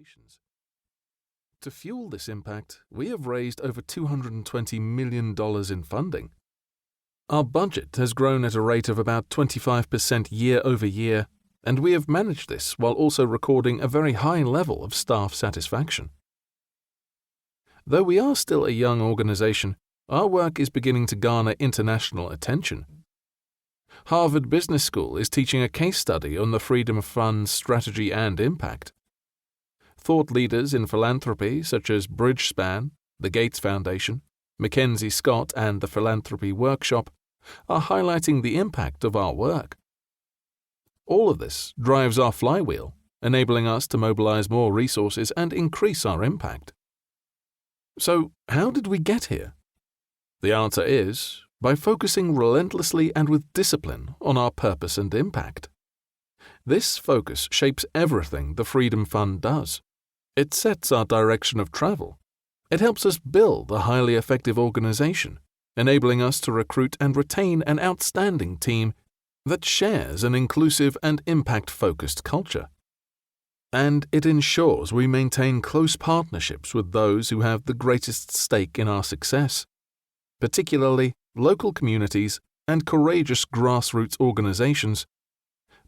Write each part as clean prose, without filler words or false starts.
organizations. To fuel this impact, we have raised over $220 million in funding. Our budget has grown at a rate of about 25% year over year, and we have managed this while also recording a very high level of staff satisfaction. Though we are still a young organization, our work is beginning to garner international attention. Harvard Business School is teaching a case study on the Freedom Fund's strategy and impact. Thought leaders in philanthropy such as Bridgespan, the Gates Foundation, Mackenzie Scott, and the Philanthropy Workshop are highlighting the impact of our work. All of this drives our flywheel, enabling us to mobilize more resources and increase our impact. So, how did we get here? The answer is by focusing relentlessly and with discipline on our purpose and impact. This focus shapes everything the Freedom Fund does. It sets our direction of travel. It helps us build a highly effective organization, enabling us to recruit and retain an outstanding team that shares an inclusive and impact-focused culture. And it ensures we maintain close partnerships with those who have the greatest stake in our success, particularly local communities and courageous grassroots organizations,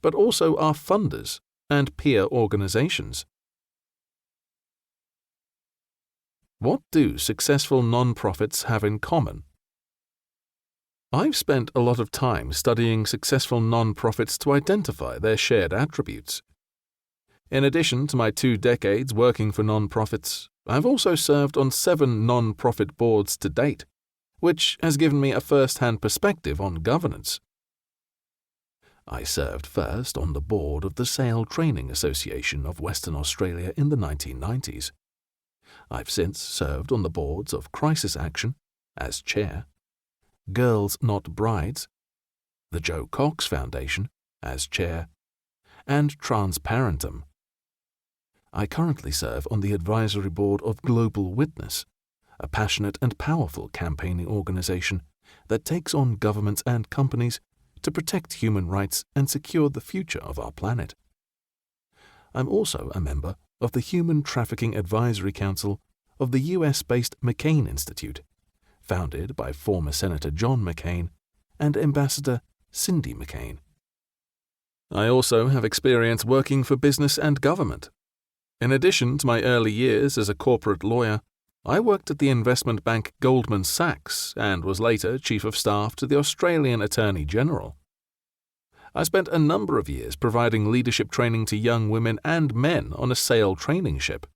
but also our funders and peer organizations. What do successful nonprofits have in common? I've spent a lot of time studying successful nonprofits to identify their shared attributes. In addition to my 2 decades working for nonprofits, I've also served on 7 nonprofit boards to date, which has given me a first-hand perspective on governance. I served first on the board of the Sail Training Association of Western Australia in the 1990s. I've since served on the boards of Crisis Action, as chair, Girls Not Brides, the Joe Cox Foundation, as chair, and Transparentum. I currently serve on the advisory board of Global Witness, a passionate and powerful campaigning organization that takes on governments and companies to protect human rights and secure the future of our planet. I'm also a member of the Human Trafficking Advisory Council of the US-based McCain Institute, founded by former Senator John McCain and Ambassador Cindy McCain. I also have experience working for business and government. In addition to my early years as a corporate lawyer, I worked at the investment bank Goldman Sachs and was later Chief of Staff to the Australian Attorney General. I spent a number of years providing leadership training to young women and men on a sail training ship.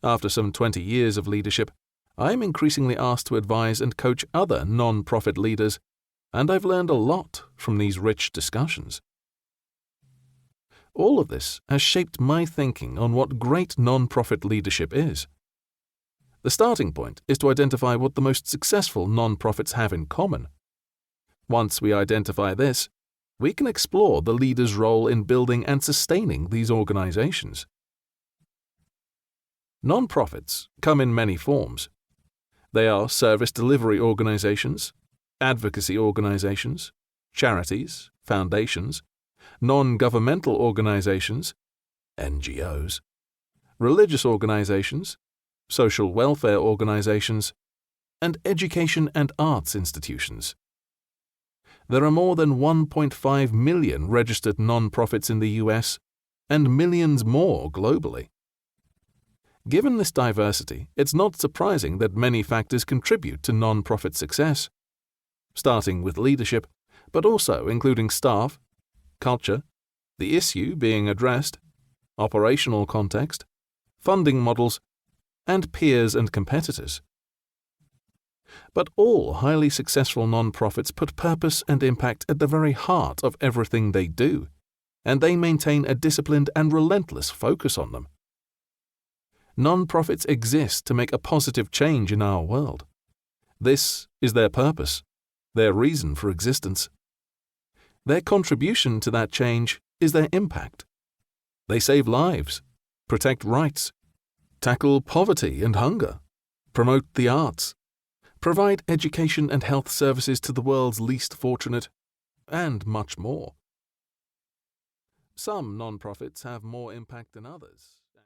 After some 20 years of leadership, I am increasingly asked to advise and coach other non-profit leaders, and I've learned a lot from these rich discussions. All of this has shaped my thinking on what great non-profit leadership is. The starting point is to identify what the most successful non-profits have in common. Once we identify this, we can explore the leader's role in building and sustaining these organizations. Non-profits come in many forms. They are service delivery organizations, advocacy organizations, charities, foundations, non-governmental organizations, NGOs, religious organizations, social welfare organizations, and education and arts institutions. There are more than 1.5 million registered non-profits in the US and millions more globally. Given this diversity, it's not surprising that many factors contribute to non-profit success, starting with leadership, but also including staff, culture, the issue being addressed, operational context, funding models, and peers and competitors. But all highly successful non-profits put purpose and impact at the very heart of everything they do, and they maintain a disciplined and relentless focus on them. Non-profits exist to make a positive change in our world. This is their purpose, their reason for existence. Their contribution to that change is their impact. They save lives, protect rights, tackle poverty and hunger, promote the arts, provide education and health services to the world's least fortunate, and much more. Some non-profits have more impact than others.